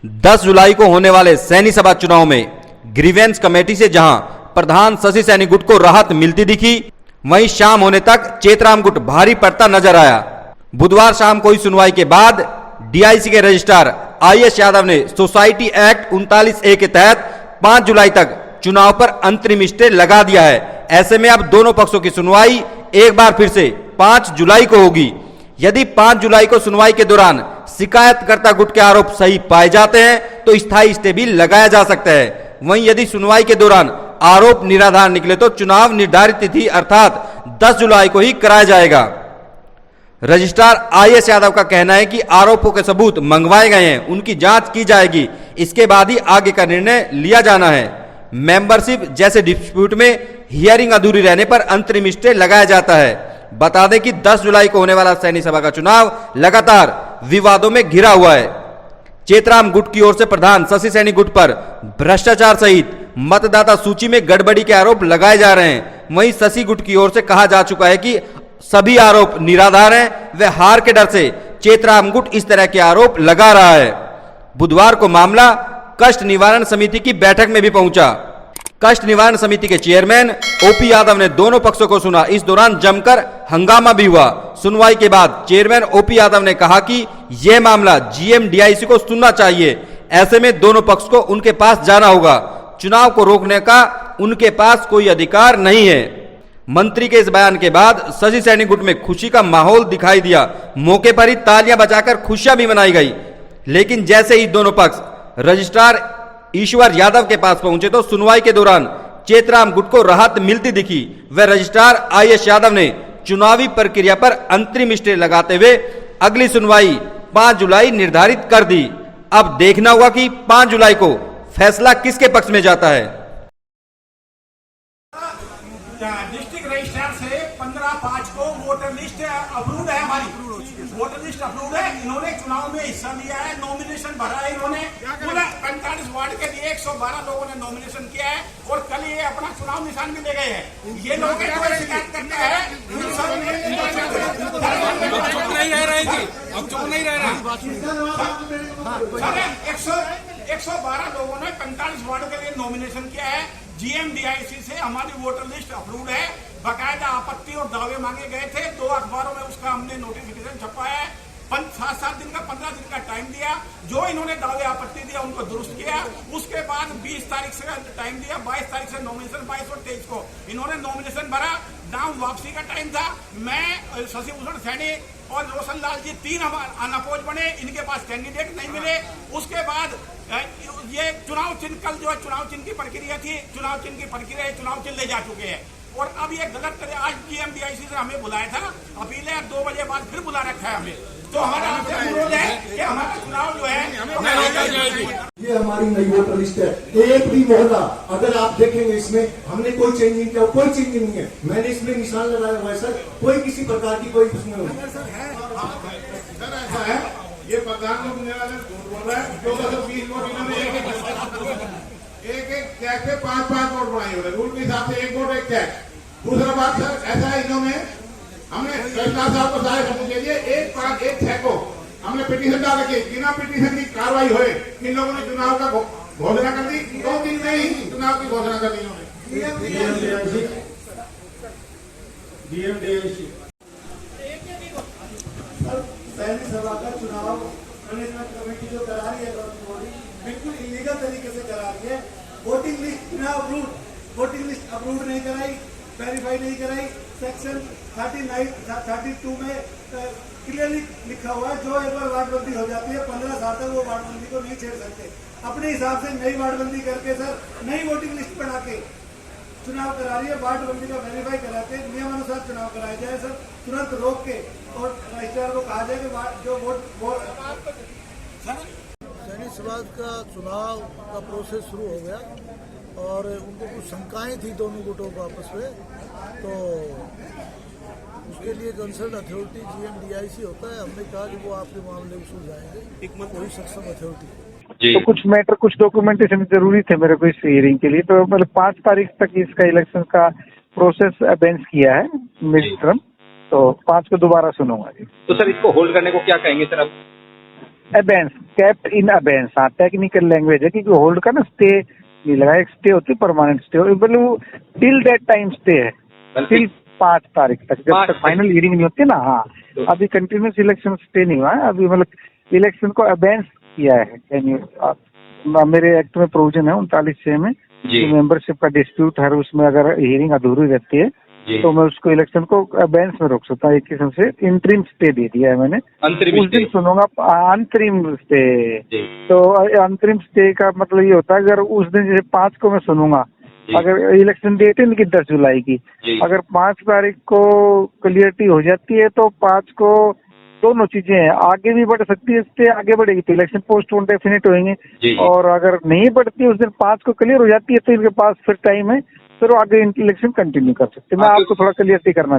10 जुलाई को होने वाले सैनी सभा चुनाव में ग्रीवेंस कमेटी से जहां प्रधान शशि सैनी गुट को राहत मिलती दिखी, वहीं शाम होने तक चेतराम गुट भारी पड़ता नजर आया। बुधवार शाम कोई सुनवाई के बाद डीआईसी के रजिस्ट्रार आईएस यादव ने सोसाइटी एक्ट 39A के तहत 5 जुलाई तक चुनाव पर अंतरिम स्टे लगा दिया है। ऐसे में अब दोनों पक्षों की सुनवाई एक बार फिर से 5 जुलाई को होगी। यदि 5 जुलाई को सुनवाई के दौरान शिकायतकर्ता गुट के आरोप सही पाए जाते हैं तो स्थायी स्टे भी लगाया जा सकता है। वहीं यदि सुनवाई के दौरान आरोप निराधार निकले तो चुनाव निर्धारित तिथि अर्थात 10 जुलाई को ही कराया जाएगा। रजिस्ट्रार आईएस यादव का कहना है कि आरोपों के सबूत मंगवाए गए हैं, उनकी जांच की जाएगी, इसके बाद ही आगे का निर्णय लिया जाना है। मेंबरशिप जैसे डिस्प्यूट में हियरिंग अधूरी रहने पर अंतरिम स्टे लगाया जाता है। बता दें कि 10 जुलाई को होने वाला सैनी सभा का चुनाव लगातार विवादों में घिरा हुआ है। चेतराम गुट की ओर से प्रधान शशि सैनी गुट पर भ्रष्टाचार सहित मतदाता सूची में गड़बड़ी के आरोप लगाए जा रहे हैं। वहीं शशि गुट की ओर से कहा जा चुका है कि सभी आरोप निराधार हैं। वे हार के डर से चेतराम गुट इस तरह के आरोप लगा रहा है। बुधवार को मामला कष्ट निवारण समिति की बैठक में भी पहुंचा। कष्ट निवारण समिति के चेयरमैन ओपी यादव ने दोनों पक्षों को सुना। इस दौरान जमकर हंगामा भी हुआ। सुनवाई के बाद चेयरमैन ओपी यादव ने कहा कि यह मामला जीएम डीआईसी को सुनना चाहिए। ऐसे में दोनों पक्ष को उनके पास जाना होगा। चुनाव को रोकने का उनके पास कोई अधिकार नहीं है। मंत्री के इस बयान के बाद शशि सैनी गुट में खुशी का माहौल दिखाई दिया। मौके पर ही तालियां बजाकर खुशियां भी मनाई गई। लेकिन जैसे ही दोनों पक्ष रजिस्ट्रार ईश्वर यादव के पास पहुंचे तो सुनवाई के दौरान चेतराम गुट को राहत मिलती दिखी। वह रजिस्ट्रार आईएस यादव ने चुनावी प्रक्रिया पर अंतरिम स्टे लगाते हुए अगली सुनवाई 5 जुलाई निर्धारित कर दी। अब देखना होगा कि 5 जुलाई को फैसला किसके पक्ष में जाता है। डिस्ट्रिक्ट रजिस्ट्रार से 15/5 को वोटर लिस्ट अप्रूव है। हमारी वोटर लिस्ट अप्रूव है। इन्होंने चुनाव में हिस्सा लिया है, नॉमिनेशन भरा है। इन्होंने पूरा 45 वार्ड के लिए 112 लोगों ने नॉमिनेशन किया है और कल ये अपना चुनाव निशान भी ले गए हैं। ये लोग शिकायत करता है। चुप नहीं रह रहे, अब चुप नहीं रह रहे। 112 लोगों ने 45 वार्ड के लिए नॉमिनेशन किया है। जीएमडीआईसी से हमारी वोटर लिस्ट अप्रूव्ड है। बाकायदा आपत्ति और दावे मांगे गए थे। 2 अखबारों में उसका हमने नोटिफिकेशन छपा है। 7 दिन का 15 दिन का टाइम दिया। जो इन्होंने दावे आपत्ति दिया उनको दुरुस्त किया। उसके बाद 20 तारीख से टाइम दिया। 22 तारीख से नॉमिनेशन, 22 और 23 को इन्होंने नॉमिनेशन भरा। नाम वापसी का टाइम था। मैं, शशि भूषण सैनी और रोशन लाल जी 3 अनअपोज बने। इनके पास कैंडिडेट नहीं मिले। उसके बाद ये चुनाव चिन्ह, कल जो है चुनाव चिन्ह की प्रक्रिया थी, चुनाव चिन्ह की प्रक्रिया चुनाव चिन्ह ले जा चुके हैं। और अब ये गलत करे। आज जीएमडीआईसी से हमें बुलाया था, अपील है 2 बजे बाद फिर बुला रखा है हमें। तो हमारा आपसे अनुरोध है कि हमारा चुनाव जो है ये हमारी नई वोटर लिस्ट है। एक भी मोहल्ला अगर आप देखेंगे इसमें हमने कोई चेंज नहीं किया, कोई चेंज नहीं है। मैंने इसमें निशान लगाया हुआ है सर। कोई किसी प्रकार की कोई कुछ नहीं है। ये प्रधानमंत्री बोल रहा है 1420 वोट इन्होंने एक चेक पे 5 वोट बनाए हुए। रूल के हिसाब से 1 वोट 1 चेक। दूसरा बात सर, ऐसा है इन्होंने हमने रजिस्ट्रार साहब को सारे सबूत दे दिए। 1 6 को हमने पिटीशन डाल रखी। बिना पिटीशन की कार्रवाई हुए इन लोगों ने चुनाव का घोषणा कर दी। 2 दिन में ही चुनाव की घोषणा कर दी इन्होंने। जीएमडीआईसी सैनी सभा का चुनाव मैनेजमेंट कमेटी जो करा रही है बिल्कुल इलीगल तरीके से करा रही है। वोटिंग लिस्ट बिना अप्रूव, वोटिंग लिस्ट अप्रूव नहीं कराई, वेरीफाई नहीं कराई। सेक्शन 32 में क्लियरली लिखा हुआ है जो एक बार वार्डबंदी हो जाती है 15 साल तक वो वार्डबंदी को नहीं छेड़ सकते। अपने हिसाब से नई वार्डबंदी करके सर नई वोटिंग लिस्ट बना के चुनाव करा रही है। वार्डबंदी का वेरीफाई करा के नियमानुसार चुनाव कराया जाए सर। तुरंत रोक के और रजिस्ट्रार को कहा जाए कि जो वोट सैनी सभा का चुनाव का प्रोसेस शुरू हो गया और उनको कुछ शंकाएं थी दोनों गुटों को आपस में। तो उसके लिए कंसर्न अथॉरिटी जीएमडीआईसी होता है। हमने कहा कि वो आपके मामले को सुलझाएंगे, कोई सक्षम अथॉरिटी। तो कुछ मैटर, कुछ डॉक्यूमेंटेशन जरूरी थे मेरे को इस हियरिंग के लिए। तो मतलब 5 तारीख तक इसका इलेक्शन का प्रोसेस बेंच किया है मिड टर्म। तो 5 को दोबारा सुनूंगा जी। तो सर इसको होल्ड करने को क्या कहेंगे सर आप? अबेंस, केप्ट इन अबेंस, हाँ टेक्निकल लैंग्वेज है, क्योंकि होल्ड का ना स्टे नहीं लगा, एक स्टे होती है परमानेंट स्टे, मतलब वो टिल दैट टाइम स्टे है, टिल 5 तारीख तक, जब तक फाइनल हियरिंग नहीं होती ना। हाँ, अभी कंटिन्यूस इलेक्शन स्टे नहीं हुआ है, अभी मतलब इलेक्शन को अबेंस किया है। मेरे एक्ट में प्रोविजन है 39(6) में, मेंबरशिप का डिस्प्यूट है, उसमें अगर हियरिंग अधूरी रहती है तो मैं उसको इलेक्शन को बेंच में रोक सकता हूँ। एक किस्म से इंटरिम स्टे दे दिया है मैंने, उस दिन सुनूंगा अंतरिम स्टे। तो अंतरिम स्टे का मतलब ये होता है, अगर उस दिन जैसे 5 को मैं सुनूंगा, अगर इलेक्शन डेट है इनकी 10 जुलाई की, अगर 5 तारीख को क्लियरिटी हो जाती है तो 5 को दोनों चीजें हैं, आगे भी बढ़ सकती है, स्टे आगे बढ़ेगी तो इलेक्शन पोस्टपोन डेफिनेट होंगे, और अगर नहीं बढ़ती है उस दिन 5 को क्लियर हो जाती है तो इनके पास फिर टाइम है, फिर वो आगे इलेक्शन कंटिन्यू कर सकते हैं। मैं आपको थोड़ा क्लियरिटी करना